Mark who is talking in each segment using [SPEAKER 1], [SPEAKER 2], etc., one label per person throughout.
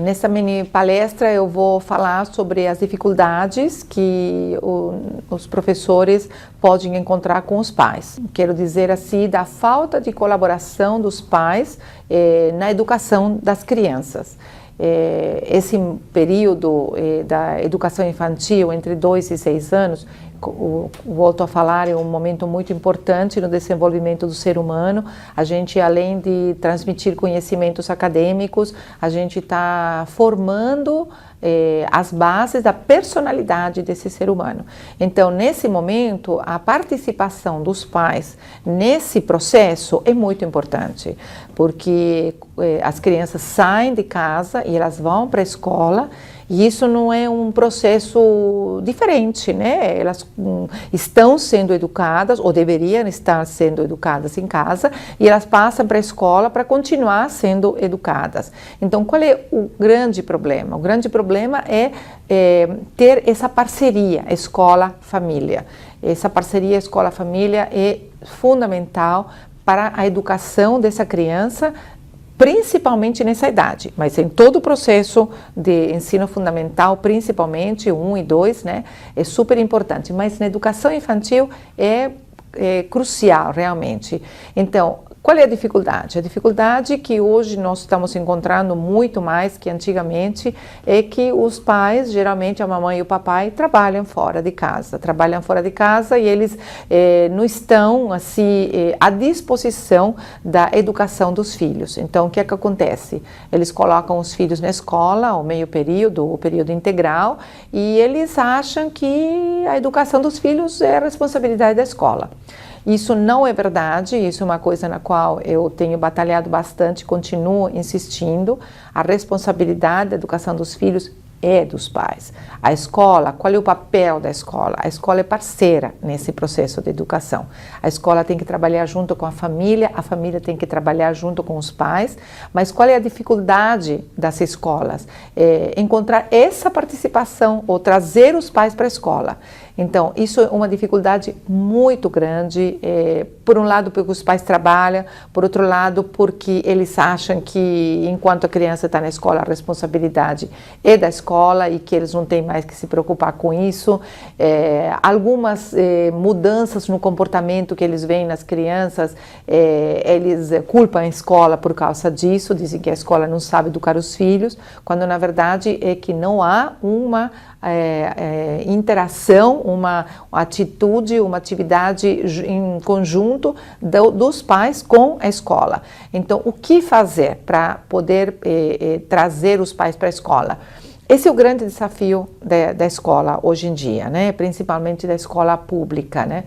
[SPEAKER 1] Nessa mini palestra eu vou falar sobre as dificuldades que os professores podem encontrar com os pais. Quero dizer assim, da falta de colaboração dos pais na educação das crianças. Esse período da educação infantil, entre 2 e 6 anos, volto a falar, é um momento muito importante no desenvolvimento do ser humano. A gente, além de transmitir conhecimentos acadêmicos, a gente está formando as bases da personalidade desse ser humano. Então, nesse momento, a participação dos pais nesse processo é muito importante, porque as crianças saem de casa e elas vão para a escola. E isso não é um processo diferente, né? Elas estão sendo educadas, ou deveriam estar sendo educadas em casa, e elas passam para a escola para continuar sendo educadas. Então, qual é o grande problema? O grande problema é ter essa parceria escola-família. Essa parceria escola-família é fundamental para a educação dessa criança, principalmente nessa idade, mas em todo o processo de ensino fundamental, principalmente 1 e 2, né, é super importante, mas na educação infantil é crucial realmente. Então, qual é a dificuldade? A dificuldade que hoje nós estamos encontrando muito mais que antigamente é que os pais, geralmente a mamãe e o papai, trabalham fora de casa. E eles não estão assim, à disposição da educação dos filhos. Então, o que é que acontece? Eles colocam os filhos na escola, o meio período, o período integral, e eles acham que a educação dos filhos é a responsabilidade da escola. Isso não é verdade, isso é uma coisa na qual eu tenho batalhado bastante, continuo insistindo. A responsabilidade da educação dos filhos é dos pais. A escola, qual é o papel da escola? A escola é parceira nesse processo de educação. A escola tem que trabalhar junto com a família tem que trabalhar junto com os pais, mas qual é a dificuldade das escolas? Encontrar essa participação ou trazer os pais para a escola. Então, isso é uma dificuldade muito grande, por um lado porque os pais trabalham, por outro lado porque eles acham que enquanto a criança está na escola a responsabilidade é da escola e que eles não têm mais que se preocupar com isso. Algumas mudanças no comportamento que eles veem nas crianças, eles culpam a escola por causa disso, dizem que a escola não sabe educar os filhos, quando na verdade é que não há uma interação, uma atitude, uma atividade em conjunto dos pais com a escola. Então, o que fazer para poder trazer os pais para a escola? Esse é o grande desafio da escola hoje em dia, né? Principalmente da escola pública, né?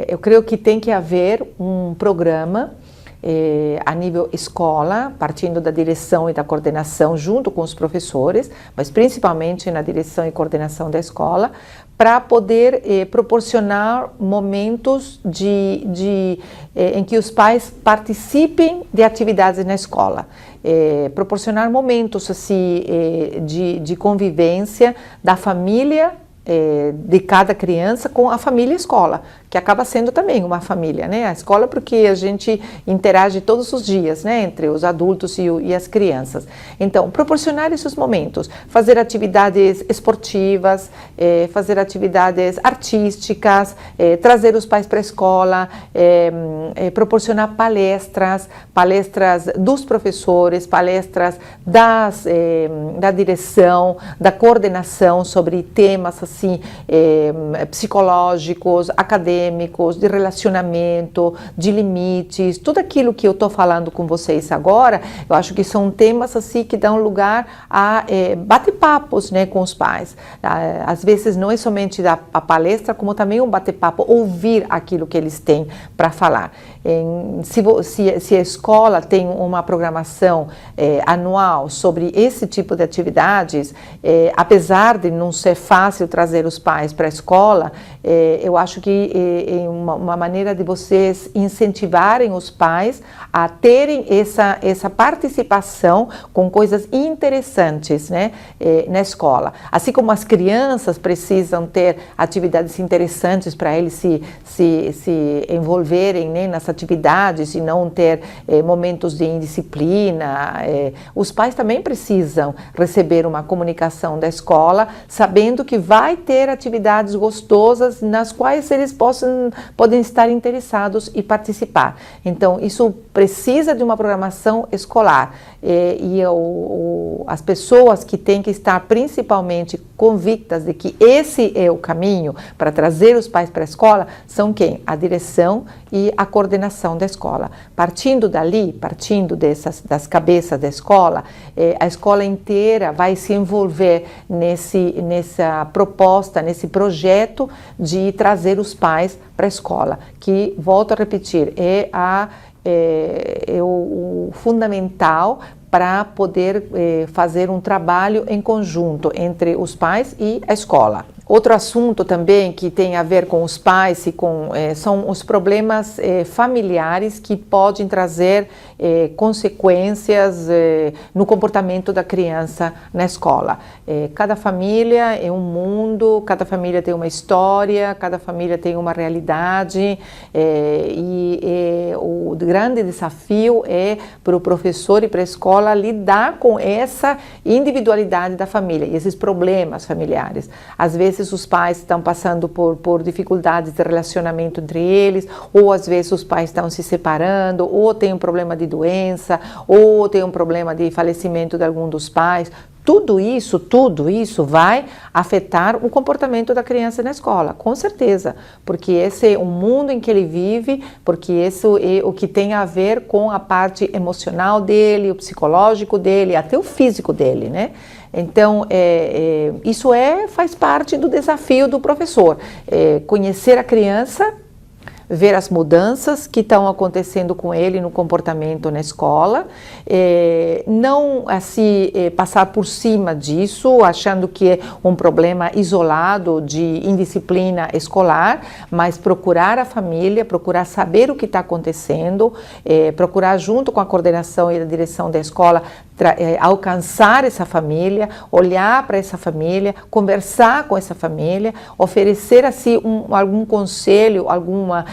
[SPEAKER 1] Eu creio que tem que haver um programa a nível escola, partindo da direção e da coordenação junto com os professores, mas principalmente na direção e coordenação da escola, para poder proporcionar momentos em que os pais participem de atividades na escola. Proporcionar momentos assim, de convivência da família de cada criança com a família escola, que acaba sendo também uma família, né? A escola porque a gente interage todos os dias, né? Entre os adultos e as crianças. Então, proporcionar esses momentos, fazer atividades esportivas, fazer atividades artísticas, trazer os pais para a escola, proporcionar palestras dos professores, palestras da direção, da coordenação sobre temas assim, psicológicos, acadêmicos, de relacionamento, de limites, tudo aquilo que eu estou falando com vocês agora, eu acho que são temas assim que dão lugar a bate-papos, né, com os pais. Às vezes não é somente a palestra, como também um bate-papo, ouvir aquilo que eles têm para falar. Se a escola tem uma programação anual sobre esse tipo de atividades, apesar de não ser fácil trazer trazer os pais para a escola, eu acho que é uma maneira de vocês incentivarem os pais a terem essa participação com coisas interessantes, né, na escola. Assim como as crianças precisam ter atividades interessantes para eles se envolverem, né, nas atividades e não ter momentos de indisciplina, os pais também precisam receber uma comunicação da escola, sabendo que vai ter atividades gostosas nas quais eles podem estar interessados e participar. Então, isso precisa de uma programação escolar as pessoas que têm que estar principalmente convictas de que esse é o caminho para trazer os pais para a escola são quem? A direção e a coordenação da escola. Partindo dali, das cabeças da escola, a escola inteira vai se envolver nessa proposta, nesse projeto de trazer os pais para a escola, que, volto a repetir, é o fundamental para poder fazer um trabalho em conjunto entre os pais e a escola. Outro assunto também que tem a ver com os pais são os problemas familiares que podem trazer consequências no comportamento da criança na escola. Cada família é um mundo, cada família tem uma história, cada família tem uma realidade o grande desafio é para o professor e para a escola lidar com essa individualidade da família e esses problemas familiares. Às vezes os pais estão passando por dificuldades de relacionamento entre eles, ou às vezes os pais estão se separando, ou tem um problema de doença, ou tem um problema de falecimento de algum dos pais. Tudo isso vai afetar o comportamento da criança na escola, com certeza, porque esse é o mundo em que ele vive, porque isso é o que tem a ver com a parte emocional dele, o psicológico dele, até o físico dele, né? Então, isso faz parte do desafio do professor, conhecer a criança, ver as mudanças que estão acontecendo com ele no comportamento na escola, não assim passar por cima disso, achando que é um problema isolado de indisciplina escolar, mas procurar a família, procurar saber o que está acontecendo, procurar junto com a coordenação e a direção da escola alcançar essa família, olhar para essa família, conversar com essa família, oferecer assim algum conselho, alguma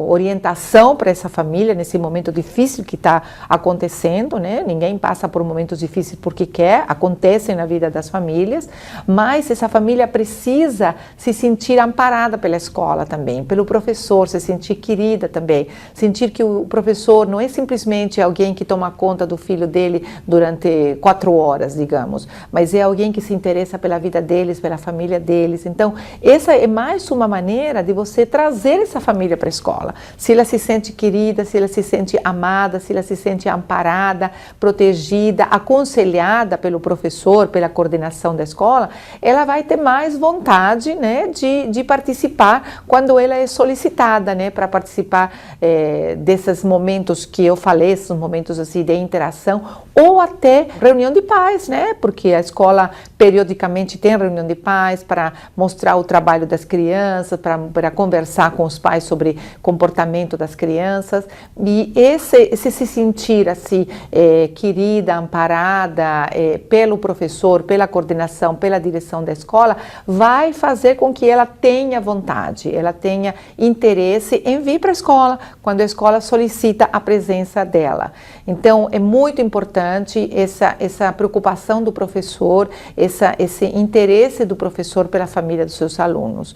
[SPEAKER 1] orientação para essa família nesse momento difícil que está acontecendo, né? Ninguém passa por momentos difíceis porque quer, acontecem na vida das famílias, mas essa família precisa se sentir amparada pela escola também, pelo professor, se sentir querida também, sentir que o professor não é simplesmente alguém que toma conta do filho dele durante 4 horas, digamos, mas é alguém que se interessa pela vida deles, pela família deles. Então, essa é mais uma maneira de você trazer essa família para a escola. Se ela se sente querida, se ela se sente amada, se ela se sente amparada, protegida, aconselhada pelo professor, pela coordenação da escola, ela vai ter mais vontade, né, de participar quando ela é solicitada, né, para participar desses momentos que eu falei, esses momentos assim de interação, ou até reunião de pais, né, porque a escola periodicamente tem reunião de pais para mostrar o trabalho das crianças, para conversar com os pais sobre comportamento das crianças, e esse se sentir assim querida, amparada pelo professor, pela coordenação, pela direção da escola, vai fazer com que ela tenha vontade, ela tenha interesse em vir para a escola, quando a escola solicita a presença dela. Então, é muito importante essa preocupação do professor, esse interesse do professor pela família dos seus alunos.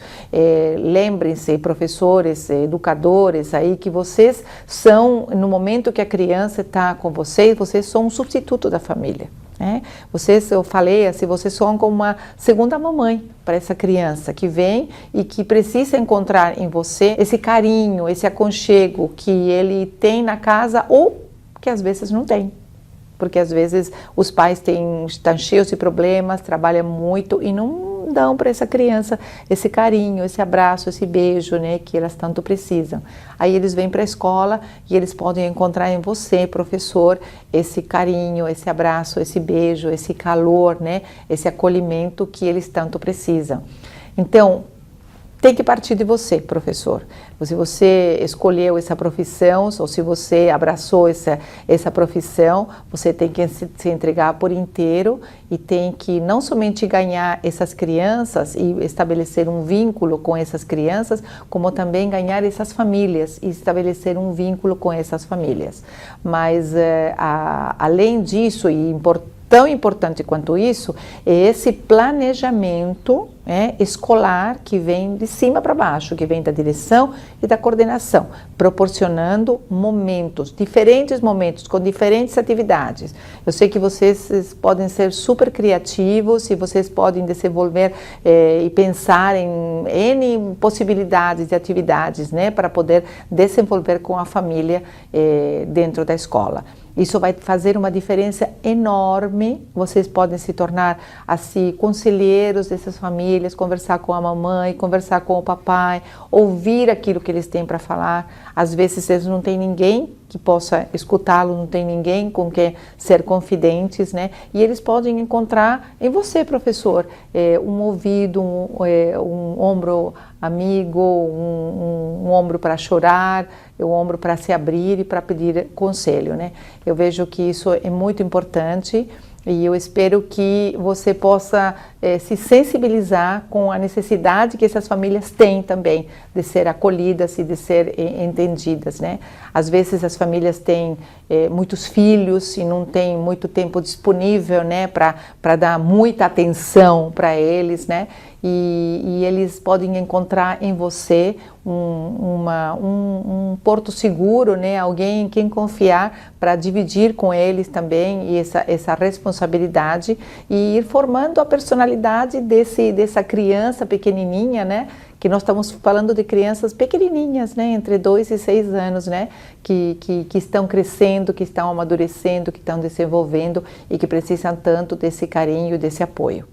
[SPEAKER 1] Lembrem-se, professores, educadores, aí que vocês são, no momento que a criança está com vocês são um substituto da família. Eu falei assim, vocês são como uma segunda mamãe para essa criança que vem e que precisa encontrar em você esse carinho, esse aconchego que ele tem na casa ou que às vezes não tem. Porque às vezes os pais estão cheios de problemas, trabalham muito e não não dão para essa criança esse carinho, esse abraço, esse beijo, né, que elas tanto precisam. Aí eles vêm para a escola e eles podem encontrar em você, professor, esse carinho, esse abraço, esse beijo, esse calor, né, esse acolhimento que eles tanto precisam. Então, tem que partir de você, professor. Se você escolheu essa profissão, ou se você abraçou essa profissão, você tem que se entregar por inteiro e tem que não somente ganhar essas crianças e estabelecer um vínculo com essas crianças, como também ganhar essas famílias e estabelecer um vínculo com essas famílias. Mas, além disso, e tão importante quanto isso, é esse planejamento escolar que vem de cima para baixo, que vem da direção e da coordenação, proporcionando momentos, diferentes momentos, com diferentes atividades. Eu sei que vocês podem ser super criativos e vocês podem desenvolver e pensar em N possibilidades de atividades, né, para poder desenvolver com a família dentro da escola. Isso vai fazer uma diferença enorme. Vocês podem se tornar, assim, conselheiros dessas famílias, conversar com a mamãe, conversar com o papai, ouvir aquilo que eles têm para falar. Às vezes eles não têm ninguém que possa escutá-lo, não tem ninguém com quem ser confidentes, né? E eles podem encontrar em você, professor, um ouvido, um ombro amigo, um ombro para chorar, um ombro para se abrir e para pedir conselho, né? Eu vejo que isso é muito importante. E eu espero que você possa se sensibilizar com a necessidade que essas famílias têm também de ser acolhidas e de ser entendidas, né? Às vezes as famílias têm muitos filhos e não têm muito tempo disponível, né, para dar muita atenção para eles, né? E eles podem encontrar em você um porto seguro, né? Alguém em quem confiar para dividir com eles também essa responsabilidade e ir formando a personalidade dessa criança pequenininha, né? Que nós estamos falando de crianças pequenininhas, né? Entre 2 e 6 anos, né? Que estão crescendo, que estão amadurecendo, que estão desenvolvendo e que precisam tanto desse carinho, desse apoio.